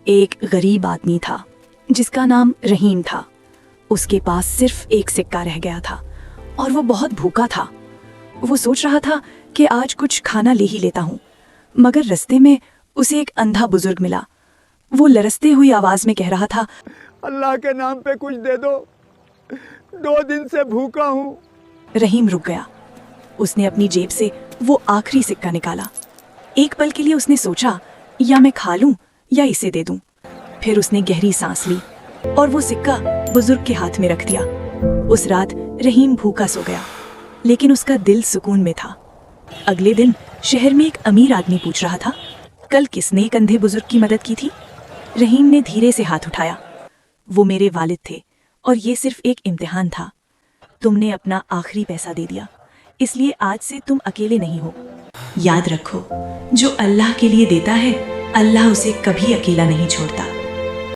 ایک غریب آدمی تھا جس کا نام رحیم تھا۔ اس کے پاس صرف ایک سکہ رہ گیا تھا اور وہ بہت بھوکا تھا۔ وہ سوچ رہا تھا کہ آج کچھ کھانا لے ہی لیتا ہوں، مگر رستے میں اسے ایک اندھا بزرگ ملا۔ وہ لرزتے ہوئی آواز میں کہہ رہا تھا، اللہ کے نام پہ کچھ دے دو، 2 دن سے بھوکا ہوں۔ رحیم رک گیا۔ اس نے اپنی جیب سے وہ آخری سکہ نکالا۔ ایک پل کے لیے اس نے سوچا، یا میں کھا لوں یا اسے دے دوں۔ پھر اس نے گہری سانس لی اور وہ سکہ بزرگ کے ہاتھ میں رکھ دیا۔ اس رات رحیم بھوکا سو گیا، لیکن اس کا دل سکون میں تھا۔ اگلے دن شہر میں ایک امیر آدمی پوچھ رہا تھا، کل کس نے ایک اندھے بزرگ کی مدد کی تھی؟ رحیم نے دھیرے سے ہاتھ اٹھایا، وہ میرے والد تھے اور یہ صرف ایک امتحان تھا۔ تم نے اپنا آخری پیسہ دے دیا، اس لیے آج سے تم اکیلے نہیں ہو۔ یاد رکھو، جو اللہ کے لیے دیتا ہے اللہ اسے کبھی اکیلا نہیں چھوڑتا۔